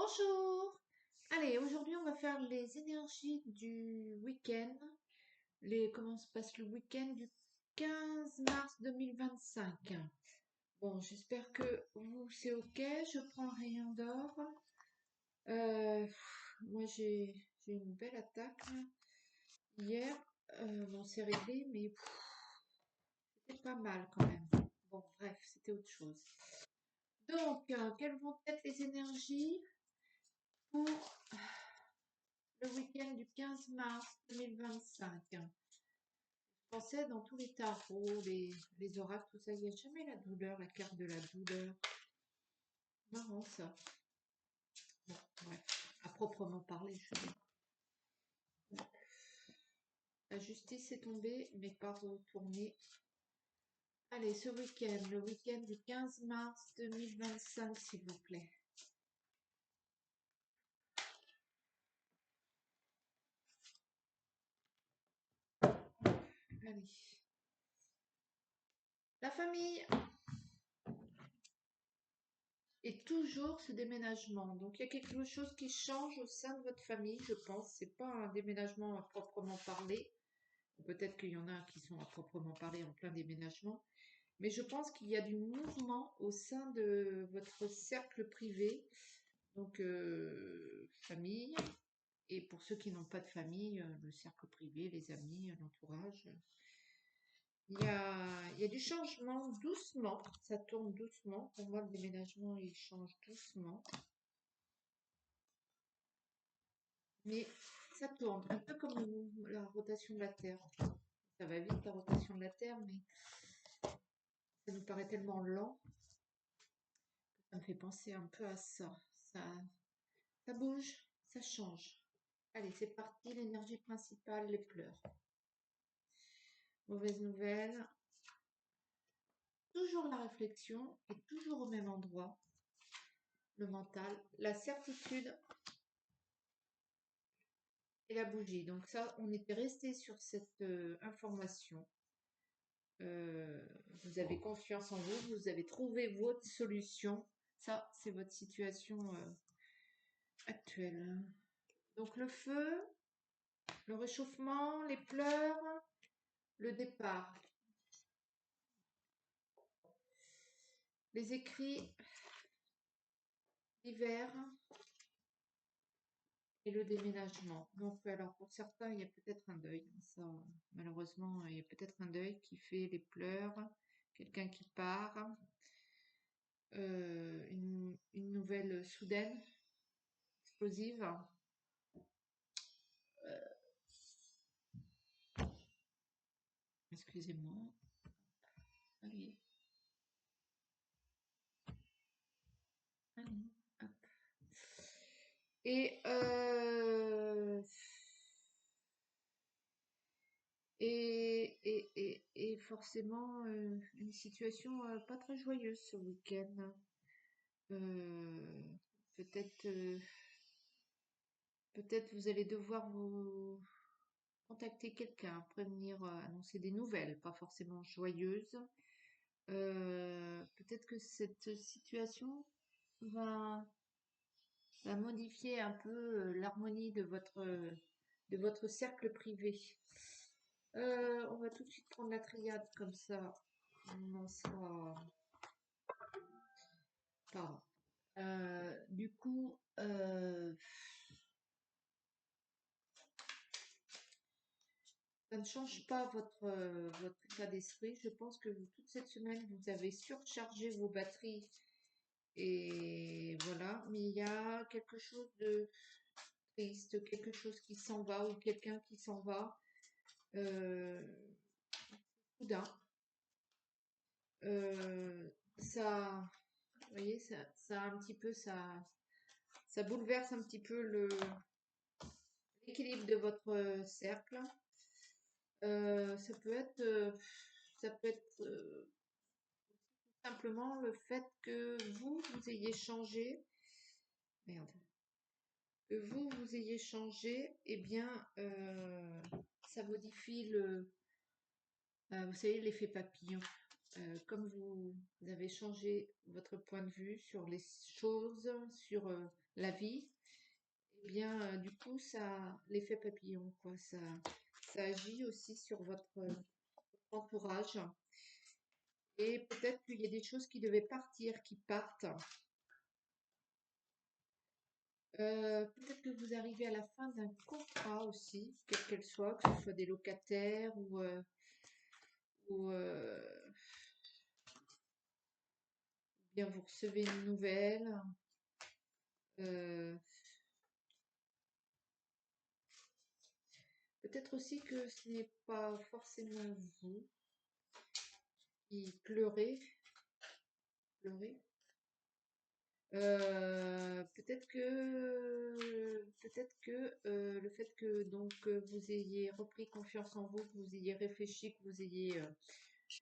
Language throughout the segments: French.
Bonjour! Allez, aujourd'hui on va faire les énergies du week-end. Comment se passe le week-end du 15 mars 2025. Bon, j'espère que vous c'est ok. Je prends le rayon d'or. Moi j'ai eu une belle attaque là, hier. Bon, c'est réglé, mais c'était pas mal quand même. Bon, bref, c'était autre chose. Donc, quelles vont être les énergies pour le week-end du 15 mars 2025? Je pensais dans tous les tarots, les oracles, tout ça, il n'y a jamais la douleur, la carte de la douleur. Marrant ça. Bon, bref, à proprement parler, je sais. La justice est tombée, mais pas retournée. Allez, ce week-end, le week-end du 15 mars 2025, s'il vous plaît. Allez. La famille et toujours ce déménagement. Donc il y a quelque chose qui change au sein de votre famille, je pense. C'est pas un déménagement à proprement parler. Peut-être qu'il y en a qui sont à proprement parler en plein déménagement. Mais je pense qu'il y a du mouvement au sein de votre cercle privé, donc famille. Et pour ceux qui n'ont pas de famille, le cercle privé, les amis, l'entourage. Il y a du changement doucement, ça tourne doucement. Pour moi, le déménagement, il change doucement. Mais ça tourne, un peu comme la rotation de la Terre. Ça va vite, la rotation de la Terre, mais ça nous paraît tellement lent. Ça me fait penser un peu à ça. Ça bouge, ça change. Allez, c'est parti, l'énergie principale, les pleurs. Mauvaise nouvelle. Toujours la réflexion et toujours au même endroit. Le mental, la certitude et la bougie. Donc ça, on était resté sur cette information. Vous avez confiance en vous, vous avez trouvé votre solution. Ça, c'est votre situation actuelle. Donc le feu, le réchauffement, les pleurs, le départ. Les écrits, l'hiver et le déménagement. Donc, alors pour certains, il y a peut-être un deuil. Ça, malheureusement, il y a peut-être un deuil qui fait les pleurs, quelqu'un qui part, une nouvelle soudaine, explosive. Excusez-moi. Allez, allez, hop. Et, et forcément, une situation pas très joyeuse ce week-end. Euh, peut-être, peut-être vous allez devoir vous contacter quelqu'un, prévenir, annoncer des nouvelles, pas forcément joyeuses. Peut-être que cette situation va, va modifier un peu l'harmonie de votre cercle privé. On va tout de suite prendre la triade comme ça. On en sera. Pardon. Du coup, ça ne change pas votre état d'esprit. Je pense que toute cette semaine, vous avez surchargé vos batteries et voilà. Mais il y a quelque chose de triste, quelque chose qui s'en va ou quelqu'un qui s'en va. Euh, soudain. Ça, vous voyez, ça un petit peu, ça bouleverse un petit peu l'équilibre de votre cercle. Ça peut être simplement le fait que vous ayez changé, merde, que vous ayez changé, eh bien, ça modifie vous savez, l'effet papillon. comme vous avez changé votre point de vue sur les choses, sur la vie, eh bien, du coup, ça, l'effet papillon, quoi, ça agit aussi sur votre entourage. Et peut-être qu'il y a des choses qui devaient partir, qui partent. Peut-être que vous arrivez à la fin d'un contrat aussi, quelle qu'elle soit, que ce soit des locataires ou bien vous recevez une nouvelle. Euh, Peut-être aussi que ce n'est pas forcément vous qui pleurez. Peut-être que le fait que donc vous ayez repris confiance en vous, que vous ayez réfléchi, que vous ayez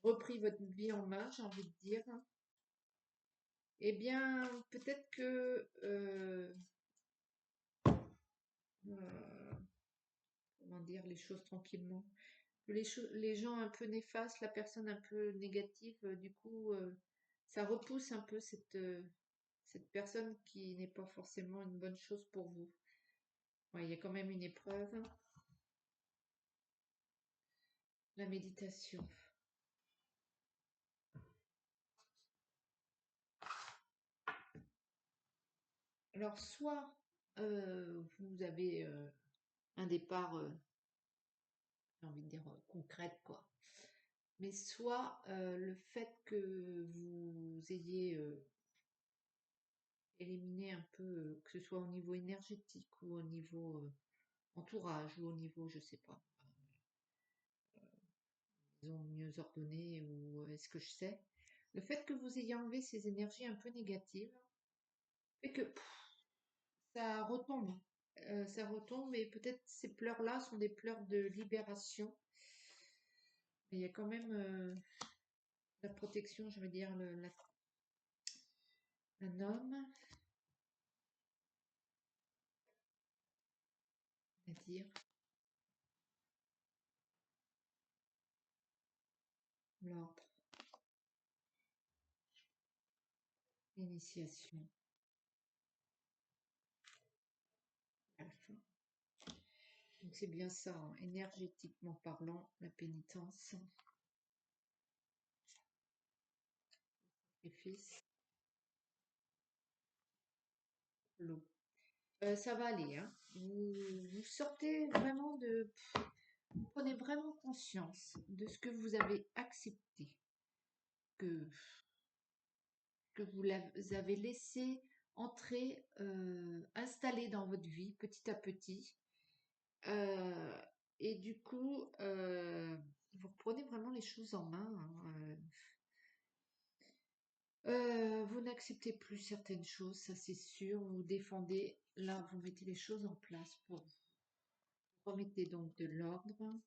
repris votre vie en main, j'ai envie de dire, eh bien peut-être que euh, comment dire les choses tranquillement, que les gens un peu néfastes, la personne un peu négative, du coup ça repousse un peu cette personne qui n'est pas forcément une bonne chose pour vous. Ouais, il y a quand même une épreuve. La méditation. Alors, soit vous avez un départ, j'ai envie de dire, concrète, quoi. Mais soit le fait que vous ayez éliminé un peu, que ce soit au niveau énergétique ou au niveau entourage ou au niveau, je sais pas, maison mieux ordonnée ou est-ce que je sais, le fait que vous ayez enlevé ces énergies un peu négatives fait que ça retombe. Ça retombe et peut-être ces pleurs-là sont des pleurs de libération. Mais il y a quand même la protection, je veux dire, un homme, à dire, l'ordre, l'initiation, la fin. Donc c'est bien ça, hein, énergétiquement parlant, la pénitence, les fils, l'eau. Ça va aller, hein. Vous sortez vraiment vous prenez vraiment conscience de ce que vous avez accepté, que vous avez laissé entrer, installer dans votre vie petit à petit. Euh, et du coup, vous reprenez vraiment les choses en main, hein. Vous n'acceptez plus certaines choses, ça c'est sûr. Vous défendez, là, vous mettez les choses en place pour vous. Vous remettez donc de l'ordre.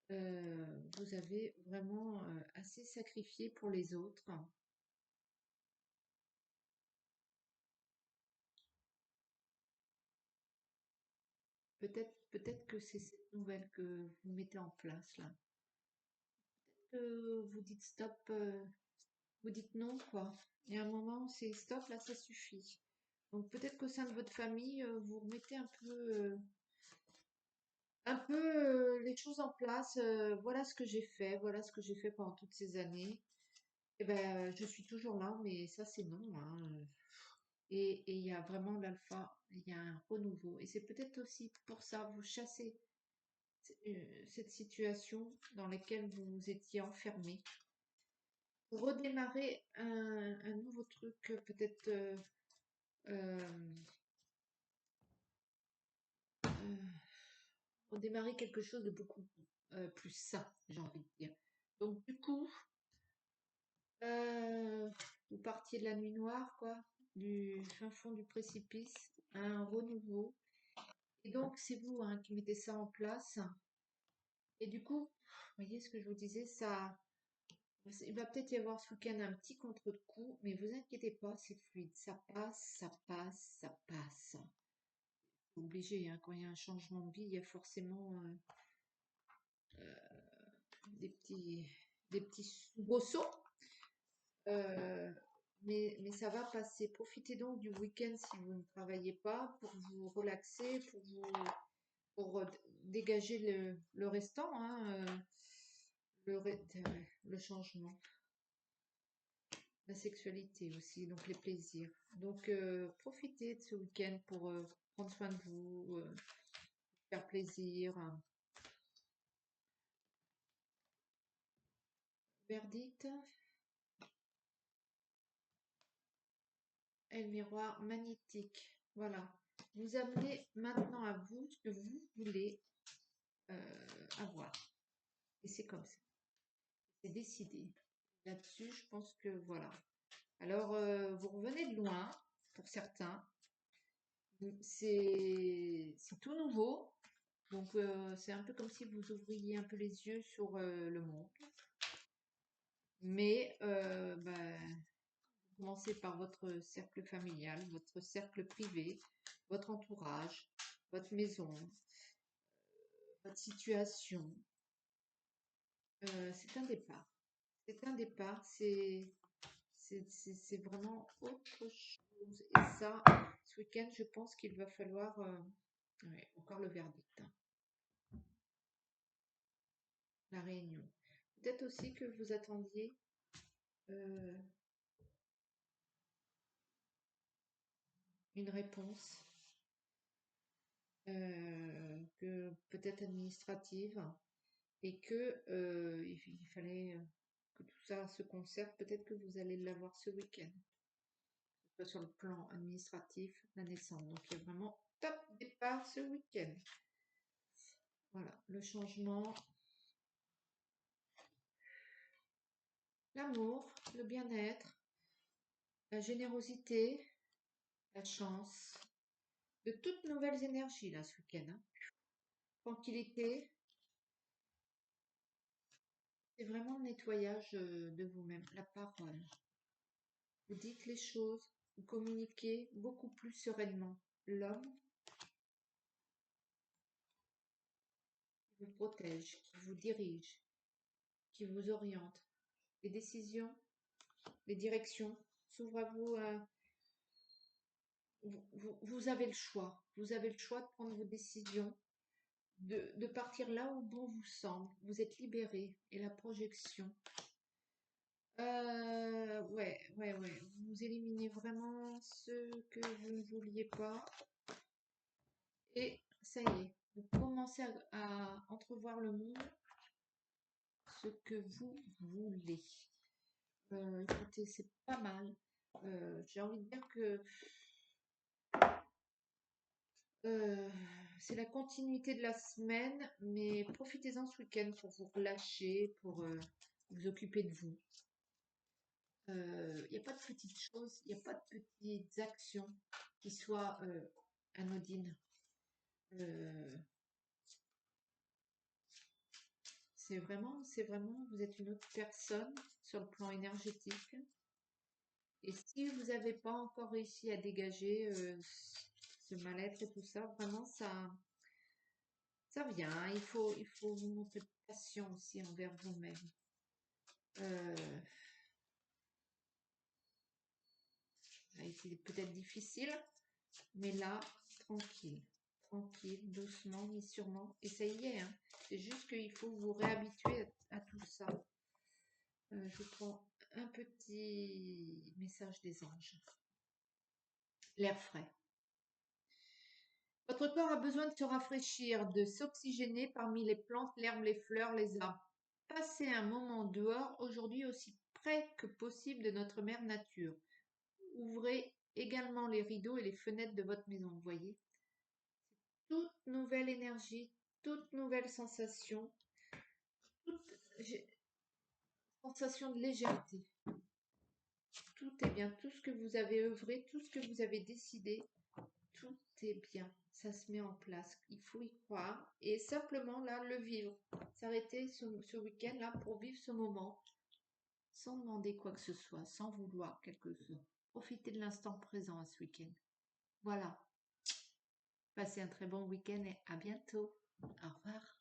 Vous avez vraiment assez sacrifié pour les autres. Peut-être que c'est cette nouvelle que vous mettez en place là. Que vous dites stop, vous dites non, quoi. Et à un moment, c'est stop, là, ça suffit. Donc peut-être qu'au sein de votre famille, vous remettez un peu les choses en place. Voilà ce que j'ai fait, voilà ce que j'ai fait pendant toutes ces années. Et ben, je suis toujours là, mais ça, c'est non, hein. Et il y a vraiment l'alpha, il y a un renouveau. Et c'est peut-être aussi pour ça, vous chassez cette situation dans laquelle vous vous étiez enfermé. Vous redémarrez un nouveau truc, peut-être euh, euh, redémarrer quelque chose de beaucoup plus sain, j'ai envie de dire. Donc du coup, vous partiez de la nuit noire, quoi, du fin fond du précipice, à un renouveau. Et donc c'est vous hein, qui mettez ça en place. Et du coup, vous voyez ce que je vous disais, ça, il va peut-être y avoir ce week-end un petit contre-coup, mais vous inquiétez pas, c'est fluide, ça passe, ça passe, ça passe. C'est obligé, hein, quand il y a un changement de vie, il y a forcément des petits. des petits soubresauts. Mais ça va passer. Profitez donc du week-end si vous ne travaillez pas pour vous relaxer, pour dégager le restant, hein, le changement, la sexualité aussi, donc les plaisirs. Donc profitez de ce week-end pour prendre soin de vous, faire plaisir, hein. Verdict et le miroir magnétique. Voilà. Vous amenez maintenant à vous ce que vous voulez avoir. Et c'est comme ça. C'est décidé. Là-dessus, je pense que voilà. Alors, vous revenez de loin, pour certains. C'est tout nouveau. Donc, c'est un peu comme si vous ouvriez un peu les yeux sur le monde. Mais, commencez par votre cercle familial, votre cercle privé, votre entourage, votre maison, votre situation. C'est un départ. C'est un départ, c'est vraiment autre chose. Et ça, ce week-end, je pense qu'il va falloir ouais, encore le verdict, hein, la réunion. Peut-être aussi que vous attendiez euh, une réponse, que peut-être administrative, et que il fallait que tout ça se concerte. Peut-être que vous allez l'avoir ce week-end, que ce soit sur le plan administratif, la naissance. Donc il y a vraiment top départ ce week-end. Voilà, le changement, l'amour, le bien-être, la générosité, la chance, de toutes nouvelles énergies là ce week-end, hein. Tranquillité, c'est vraiment le nettoyage de vous-même, la parole. Vous dites les choses, vous communiquez beaucoup plus sereinement. L'homme qui vous protège, qui vous dirige, qui vous oriente. Les décisions, les directions s'ouvrent à vous. Vous avez le choix. Vous avez le choix de prendre vos décisions, de partir là où bon vous semble. Vous êtes libéré. Et la projection. Ouais. Vous éliminez vraiment ce que vous ne vouliez pas. Et ça y est. Vous commencez à entrevoir le monde, ce que vous voulez. Écoutez, c'est pas mal. J'ai envie de dire que euh, c'est la continuité de la semaine, mais profitez-en ce week-end pour vous relâcher, pour vous occuper de vous. Il n'y a pas de petites choses, il n'y a pas de petites actions qui soient anodines. Euh, c'est vraiment, vous êtes une autre personne sur le plan énergétique. Et si vous n'avez pas encore réussi à dégager ce mal-être et tout ça, vraiment, ça vient, hein. Il faut vous montrer patient aussi envers vous-même. Euh, ça a été peut-être difficile, mais là, tranquille, tranquille, doucement, mais sûrement. Et ça y est, hein. C'est juste qu'il faut vous réhabituer à tout ça. Je vous prends un petit message des anges. L'air frais. Votre corps a besoin de se rafraîchir, de s'oxygéner parmi les plantes, l'herbe, les fleurs, les arbres. Passez un moment dehors aujourd'hui aussi près que possible de notre mère nature. Ouvrez également les rideaux et les fenêtres de votre maison, vous voyez. Toute nouvelle énergie, toute nouvelle sensation, toute sensation de légèreté. Tout est bien, tout ce que vous avez œuvré, tout ce que vous avez décidé, tout est bien. Ça se met en place. Il faut y croire et simplement là le vivre. S'arrêter ce week-end là pour vivre ce moment sans demander quoi que ce soit, sans vouloir quelque chose. Profitez de l'instant présent à ce week-end. Voilà. Passez un très bon week-end et à bientôt. Au revoir.